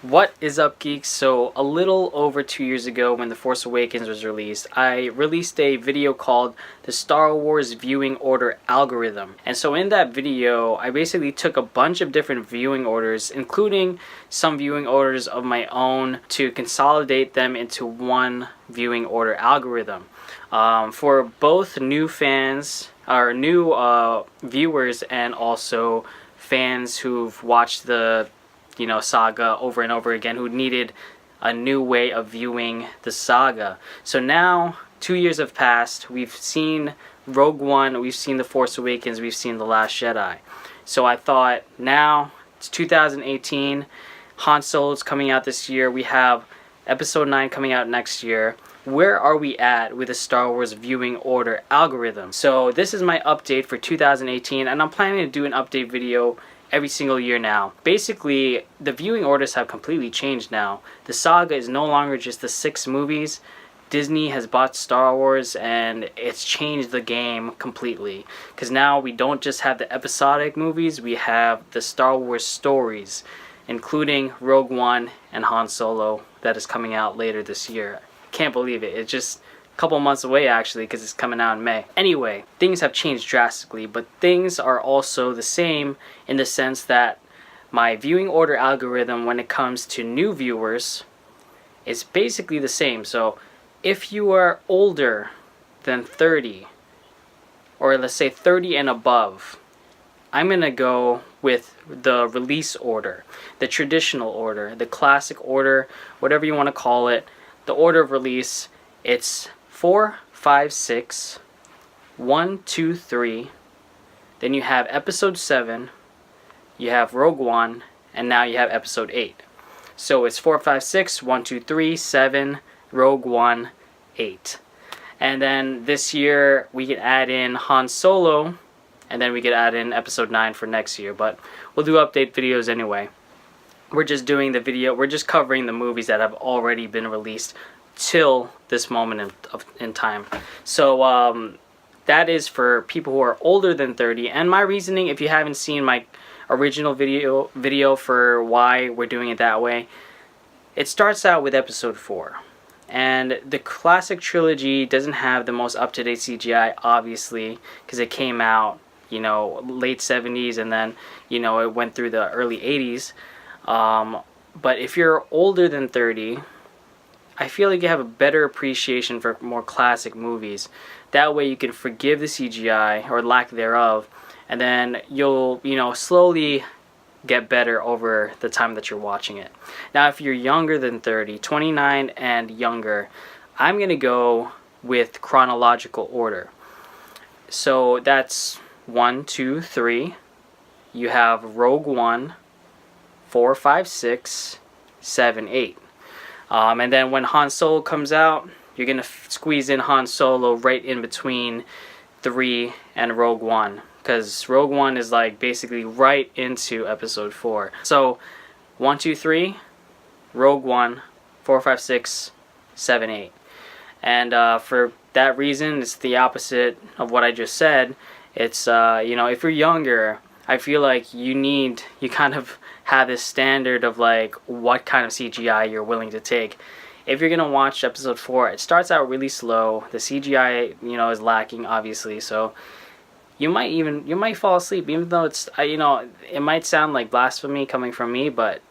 What is up, geeks? So a little over 2 years ago when The Force Awakens was released, I released a video called the Star Wars Viewing Order Algorithm. And so in that video, I basically took a bunch of different viewing orders, including some viewing orders of my own, to consolidate them into one viewing order algorithm. For both new fans, or new viewers, and also fans who've watched the saga over and over again, who needed a new way of viewing the saga. So now 2 years have passed. We've seen Rogue One, we've seen The Force Awakens, we've seen The Last Jedi. So I thought, now it's 2018, Han Solo's coming out this year, we have Episode 9 coming out next year. Where are we at with the Star Wars viewing order algorithm? So this is my update for 2018, and I'm planning to do an update video every single year now. Basically, the viewing orders have completely changed now. The saga is no longer just the 6 movies. Disney has bought Star Wars, and it's changed the game completely. Because now we don't just have the episodic movies, we have the Star Wars stories, including Rogue One and Han Solo, that is coming out later this year. Can't believe it. It's just couple months away, actually, because it's coming out in May. Anyway, things have changed drastically, but things are also the same in the sense that my viewing order algorithm, when it comes to new viewers, is basically the same. So if you are older than 30, or let's say 30 and above, I'm gonna go with the release order, the traditional order, the classic order, whatever you want to call it. The order of release, it's 4, 5, 6, 1, 2, 3. Then you have Episode 7, you have Rogue One, and now you have Episode 8. So it's 4, 5, 6, 1, 2, 3, 7, Rogue One, 8. And then this year we can add in Han Solo, and then we could add in Episode 9 for next year. But we'll do update videos anyway. We're just doing the video, we're just covering the movies that have already been released till this moment in time. So that is for people who are older than 30. And my reasoning, if you haven't seen my original video for why we're doing it that way, it starts out with Episode 4. And the classic trilogy doesn't have the most up-to-date CGI, obviously, because it came out, late 70s, and then, it went through the early 80s. But if you're older than 30, I feel like you have a better appreciation for more classic movies. That way you can forgive the CGI, or lack thereof, and then you'll, slowly get better over the time that you're watching it. Now, if you're younger than 30, 29 and younger, I'm going to go with chronological order. So that's 1, 2, 3. You have Rogue One, 4, 5, 6, 7, 8. And then when Han Solo comes out, you're going to squeeze in Han Solo right in between 3 and Rogue One. Because Rogue One is like basically right into Episode 4. So 1, 2, 3, Rogue One, 4, 5, 6, 7, 8. And for that reason, it's the opposite of what I just said. It's, if you're younger, I feel like you kind of have this standard of like what kind of CGI you're willing to take. If you're gonna watch Episode 4, it starts out really slow. The CGI, is lacking, obviously. So you might fall asleep, even though it's, it might sound like blasphemy coming from me, but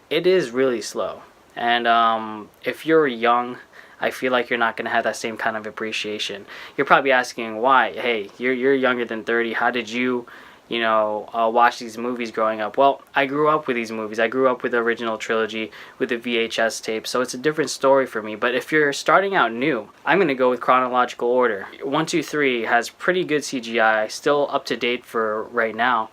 it is really slow. And if you're young, I feel like you're not going to have that same kind of appreciation. You're probably asking why. Hey, you're younger than 30. How did you, watch these movies growing up? Well, I grew up with these movies. I grew up with the original trilogy, with the VHS tape, so it's a different story for me. But if you're starting out new, I'm going to go with chronological order. 1, 2, 3 has pretty good CGI, still up to date for right now.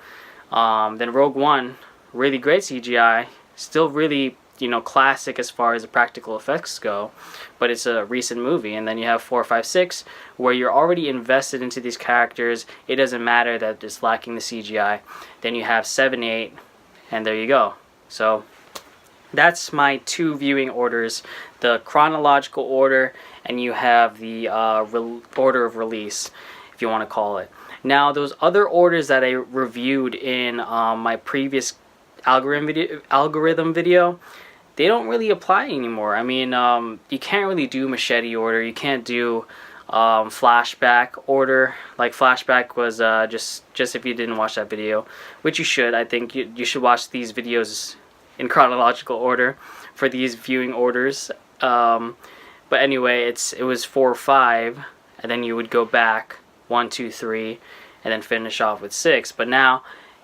Then Rogue One, really great CGI, still really classic as far as the practical effects go, but it's a recent movie. And then you have 4, 5, 6, where you're already invested into these characters. It doesn't matter that it's lacking the CGI. Then you have 7, 8, and there you go. So that's my 2 viewing orders, the chronological order, and you have the order of release, if you want to call it. Now, those other orders that I reviewed in my previous algorithm video, they don't really apply anymore. I mean, you can't really do machete order. You can't do flashback order. Like flashback was just if you didn't watch that video, which you should. I think you should watch these videos in chronological order for these viewing orders. But anyway, it was 4 or 5, and then you would go back 1, 2, 3, and then finish off with 6. But now,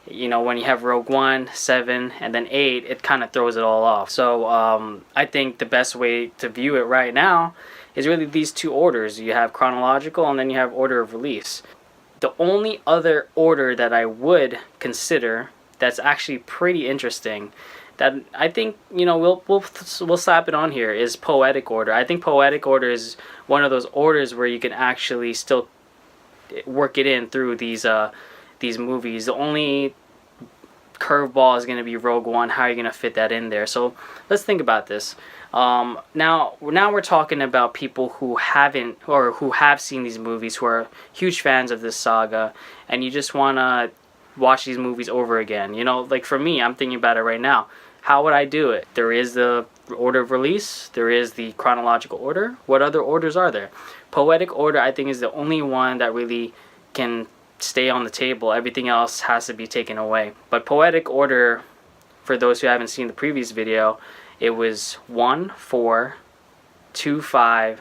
you know, when you have Rogue One, 7, and then 8, it kind of throws it all off. So I think the best way to view it right now is really these two orders. You have chronological, and then you have order of release. The only other order that I would consider that's actually pretty interesting, that I think, you know, we'll slap it on here, is poetic order. I think poetic order is one of those orders where you can actually still work it in through these movies. The only curveball is going to be Rogue One. How are you going to fit that in there? So let's think about this. Now we're talking about people who haven't, or who have seen these movies, who are huge fans of this saga, and you just want to watch these movies over again. You know, like for me, I'm thinking about it right now. How would I do it? There is the order of release. There is the chronological order. What other orders are there? Poetic order, I think, is the only one that really can stay on the table. Everything else has to be taken away. But poetic order, for those who haven't seen the previous video, it was 1, 4, 2, 5,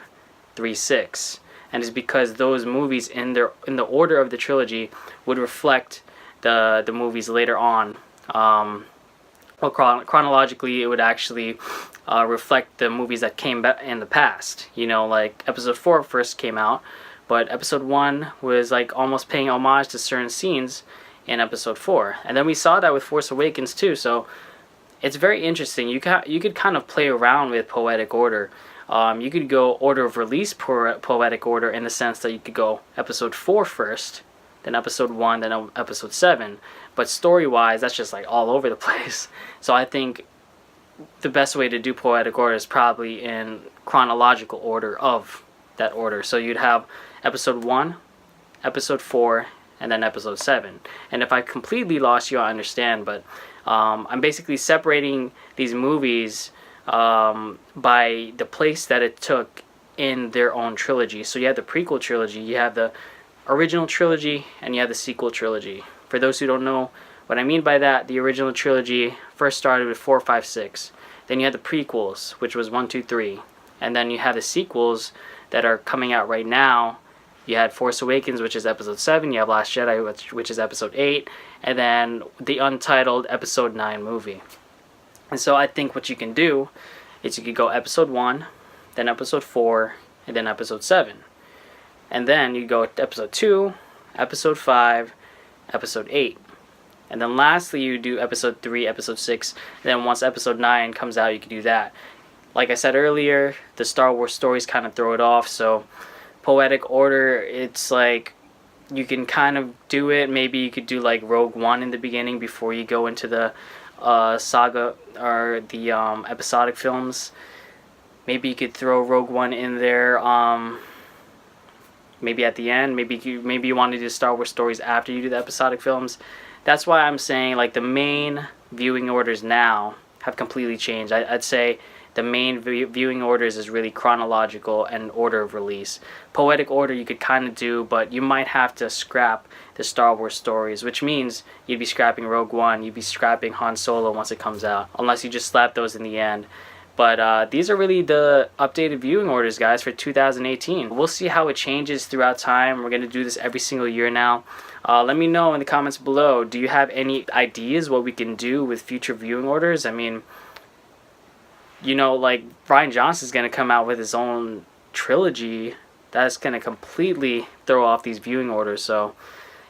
3, 6. And it's because those movies in the order of the trilogy would reflect the movies later on. Well, chronologically, it would actually reflect the movies that came back in the past. You know, like episode 4 first came out, but episode 1 was like almost paying homage to certain scenes in episode 4. And then we saw that with Force Awakens too, so it's very interesting. You could kind of play around with poetic order. You could go order of release poetic order, in the sense that you could go episode 4 first, then episode 1, then episode 7. But story-wise, that's just like all over the place. So I think the best way to do poetic order is probably in chronological order of that order. So you'd have episode 1, episode 4, and then episode 7. And if I completely lost you, I understand, but I'm basically separating these movies by the place that it took in their own trilogy. So you have the prequel trilogy, you have the original trilogy, and you have the sequel trilogy. For those who don't know what I mean by that, the original trilogy first started with 4, 5, 6. Then you had the prequels, which was 1, 2, 3. And then you have the sequels that are coming out right now. You had Force Awakens, which is episode 7. You have Last Jedi, which is episode 8. And then the untitled episode 9 movie. And so I think what you can do is you could go episode 1, then episode 4, and then episode 7. And then you go episode 2, episode 5, episode 8. And then lastly, you do episode 3, episode 6. And then once episode 9 comes out, you can do that. Like I said earlier, the Star Wars stories kind of throw it off. So poetic order, it's like you can kind of do it. Maybe you could do like Rogue One in the beginning before you go into the saga or the episodic films. Maybe you could throw Rogue One in there. Maybe at the end. Maybe you want to do Star Wars stories after you do the episodic films. That's why I'm saying, like, the main viewing orders now have completely changed. I'd say the main viewing orders is really chronological and order of release. Poetic order you could kind of do, but you might have to scrap the Star Wars stories, which means you'd be scrapping Rogue One, you'd be scrapping Han Solo once it comes out, unless you just slap those in the end. But these are really the updated viewing orders, guys, for 2018. We'll see how it changes throughout time. We're going to do this every single year now. Let me know in the comments below, do you have any ideas what we can do with future viewing orders? I mean, you know, like, Rian Johnson's going to come out with his own trilogy. That's going to completely throw off these viewing orders. So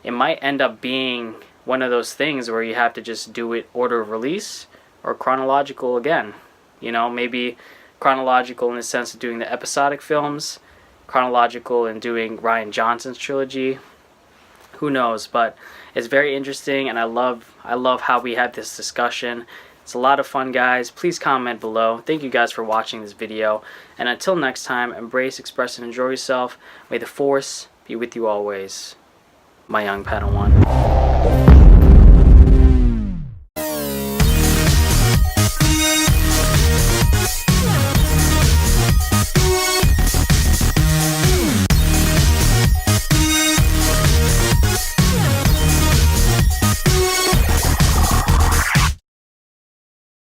it might end up being one of those things where you have to just do it order of release or chronological again. You know, maybe chronological in the sense of doing the episodic films, chronological in doing Rian Johnson's trilogy. Who knows? But it's very interesting, and I love how we had this discussion. It's a lot of fun, guys. Please comment below. Thank you guys for watching this video. And until next time, embrace, express, and enjoy yourself. May the Force be with you always, my young Padawan.